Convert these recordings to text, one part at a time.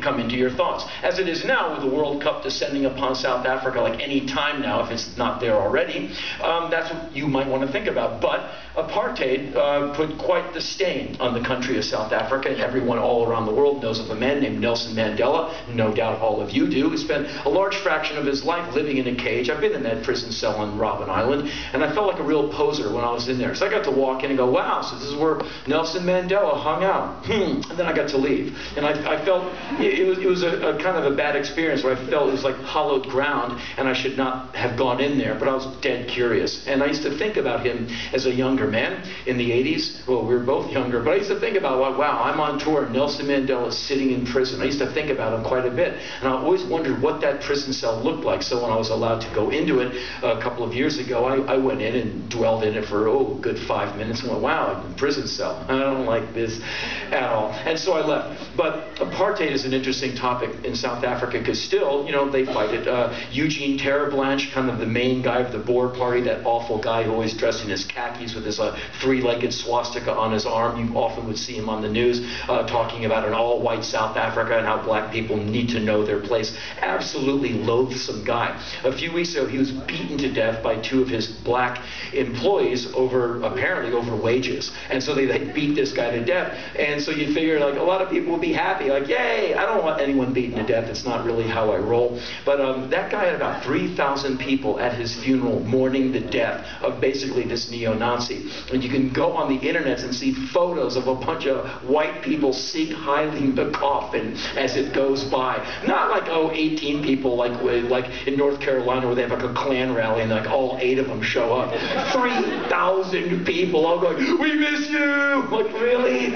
come into your thoughts. As it is now, with the World Cup descending upon South Africa like any time now, if it's not there already, that's what you might want to think about. But apartheid put quite the stain on the country of South Africa, and everyone all around the world knows of a man named Nelson Mandela. No doubt all of you do. He spent a large fraction of his life living in a cage. I've been in that prison cell on Robben Island, and I felt like a real poser when I was in there. So I got to walk in and go, wow, so this is where Nelson Mandela hung out. And then I got to leave. And I felt it was a kind of a bad experience where I felt it was like hollowed ground, and I should not have gone in there, but I was dead curious. And I used to think about him as a younger man in the 80s. Well, we were both younger, but I used to think about, like, wow, I'm on tour, Nelson Mandela's sitting in prison. I used to think about him quite a bit, and I always wondered what that prison cell looked like. So when I was allowed to go into it a couple of years ago, I went in and dwelled in it for, a good 5 minutes, and went, wow, a prison cell. I don't like this at all. And so I left. But apartheid is an interesting topic in South Africa, because still, they fight it. Eugene Terreblanche, kind of the main guy of the Boer Party, that awful guy who always dressed in his khakis with his three-legged swastika on his arm. You often would see him on the news talking about an all-white South Africa and how black people need to know their place. Absolutely loathsome guy. A few weeks ago, he was beaten to death by two of his black employees apparently over wages. And so they beat this guy to death. And so you figure, like, a lot of people would be happy, like, yay, I don't want anyone beaten to death. It's not really how I roll. But that guy had about 3,000 people at his funeral mourning the death of basically this neo-Nazi. And you can go on the internet and see photos of a bunch of white people sieg-heiling the coffin as it goes by. Not like, 18 people like in North Carolina where they have like a Klan rally and like all 8 of them show up. 3,000 people all going, we miss you! Like, really?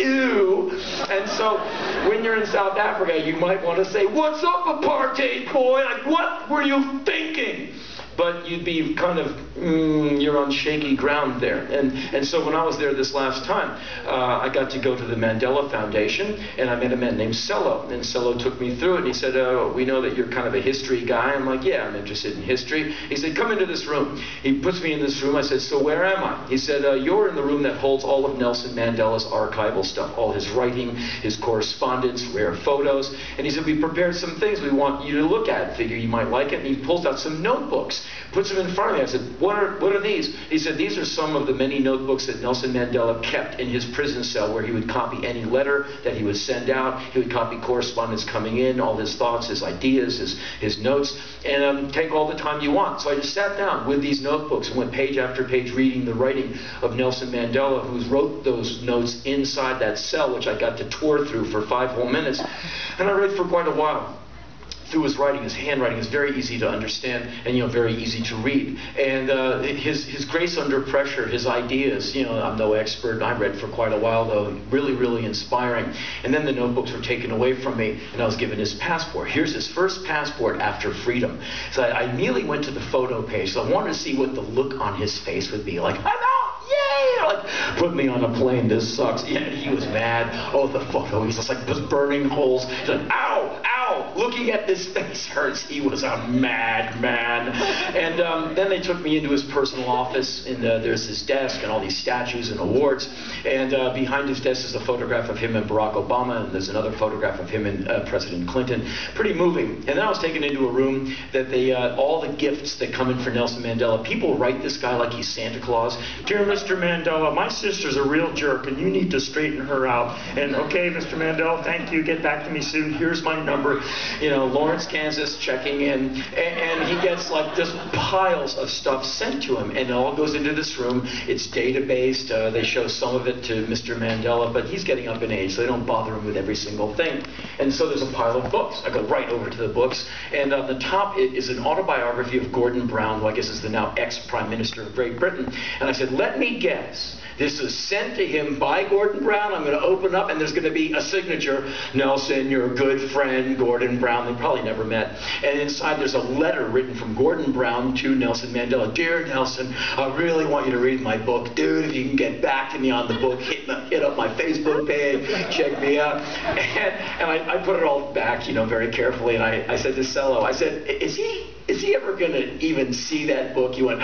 Ew. And so when you're in South Africa, you might want to say, what's up, apartheid boy? Like, what were you thinking? But you'd be kind of, you're on shaky ground there. And so when I was there this last time, I got to go to the Mandela Foundation, and I met a man named Sello. And Sello took me through it, and he said, we know that you're kind of a history guy. I'm like, yeah, I'm interested in history. He said, come into this room. He puts me in this room. I said, so where am I? He said, you're in the room that holds all of Nelson Mandela's archival stuff, all his writing, his correspondence, rare photos. And he said, we prepared some things we want you to look at. Figure you might like it. And he pulls out some notebooks, puts them in front of me. I said, what are these? He said, these are some of the many notebooks that Nelson Mandela kept in his prison cell, where he would copy any letter that he would send out. He would copy correspondence coming in, all his thoughts, his ideas, his notes, and take all the time you want. So I just sat down with these notebooks and went page after page reading the writing of Nelson Mandela, who wrote those notes inside that cell, which I got to tour through for 5 whole minutes. And I read for quite a while. Through his writing, his handwriting is very easy to understand and, very easy to read. And his grace under pressure, his ideas, I'm no expert. I read for quite a while, though, really, really inspiring. And then the notebooks were taken away from me, and I was given his passport. Here's his first passport after freedom. So I immediately went to the photo page. So I wanted to see what the look on his face would be like. I'm out! Yay! Like, put me on a plane. This sucks. Yeah, he was mad. Oh, the photo. He's just like, those burning holes. He's like, ow! Ow! Looking at this face hurts. He was a madman. And then they took me into his personal office, and there's his desk and all these statues and awards. And behind his desk is a photograph of him and Barack Obama, and there's another photograph of him and President Clinton. Pretty moving. And then I was taken into a room that all the gifts that come in for Nelson Mandela, people write this guy like he's Santa Claus. Dear Mr. Mandela, my sister's a real jerk, and you need to straighten her out. And okay, Mr. Mandela, thank you. Get back to me soon. Here's my number. Lawrence, Kansas, checking in, and he gets like just piles of stuff sent to him, and it all goes into this room. It's databased. They show some of it to Mr. Mandela, but he's getting up in age, so they don't bother him with every single thing. And so there's a pile of books. I go right over to the books, and on the top is an autobiography of Gordon Brown, who I guess is the now ex-Prime Minister of Great Britain. And I said, let me guess. This is sent to him by Gordon Brown. I'm going to open up, and there's going to be a signature. Nelson, your good friend, Gordon Brown. They probably never met. And inside there's a letter written from Gordon Brown to Nelson Mandela. Dear Nelson, I really want you to read my book. Dude, if you can get back to me on the book, hit up my Facebook page, check me out. And I put it all back, very carefully. And I said to Sello, I said, is he ever going to even see that book? He went,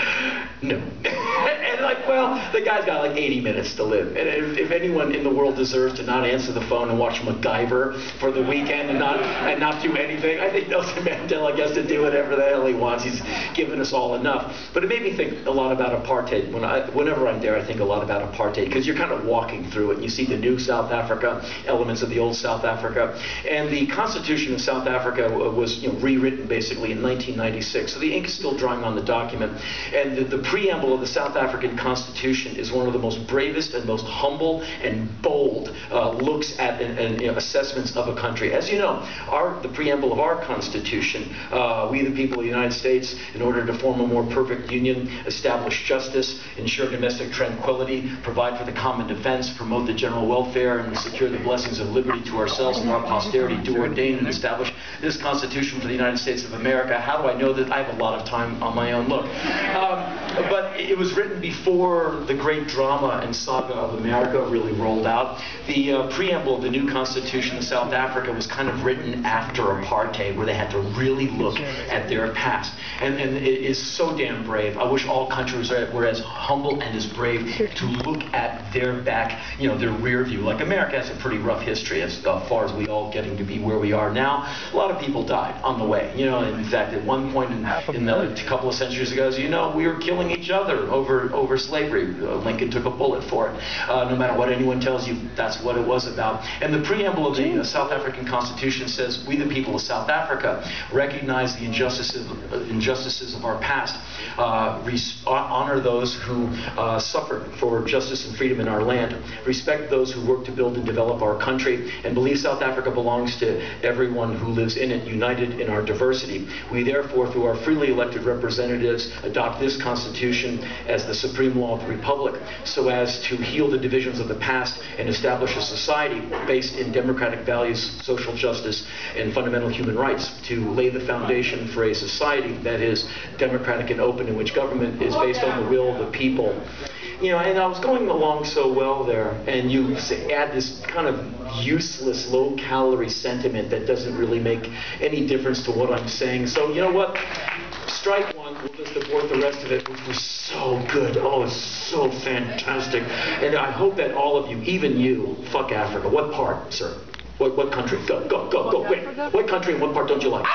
No. And like, well, the guy's got like 80 minutes to live. And if anyone in the world deserves to not answer the phone and watch MacGyver for the weekend and not do anything, I think Nelson Mandela gets to do whatever the hell he wants. He's given us all enough. But it made me think a lot about apartheid. Whenever I'm there, I think a lot about apartheid, because you're kind of walking through it. And you see the new South Africa, elements of the old South Africa. And the Constitution of South Africa was rewritten basically in 1996. So the ink is still drying on the document. And the preamble of the South African Constitution is one of the most bravest and most humble and bold looks at and assessments of a country. As you know, the preamble of our Constitution, we the people of the United States, in order to form a more perfect union, establish justice, ensure domestic tranquility, provide for the common defense, promote the general welfare, and secure the blessings of liberty to ourselves and our posterity, do ordain and establish this Constitution for the United States of America. How do I know that? I have a lot of time on my own. Look. But it was written before the great drama and saga of America really rolled out. The preamble of the new Constitution of South Africa was kind of written after apartheid, where they had to really look at their past. And it is so damn brave. I wish all countries were as humble and as brave to look at their back, their rear view. Like America has a pretty rough history as far as we all getting to be where we are now. A lot of people died on the way. In fact, at one point in a couple of centuries ago, we were killing each other over slavery. Lincoln took a bullet for it. No matter what anyone tells you, that's what it was about. And the preamble of the South African Constitution says, we the people of South Africa recognize the injustices of our past, honor those who suffered for justice and freedom in our land, respect those who work to build and develop our country, and believe South Africa belongs to everyone who lives in it, united in our diversity. We therefore, through our freely elected representatives, adopt this Constitution as the supreme law of the Republic, so as to heal the divisions of the past and establish a society based in democratic values, social justice, and fundamental human rights, to lay the foundation for a society that is democratic and open, in which government is based on the will of the people. And I was going along so well there, and you add this kind of useless, low-calorie sentiment that doesn't really make any difference to what I'm saying. So, you know what? Strike one, we'll just abort the rest of it, which was so good. Oh, it's so fantastic. And I hope that all of you, even you, fuck Africa. What part, sir? What country? Go. Wait, what country and what part don't you like?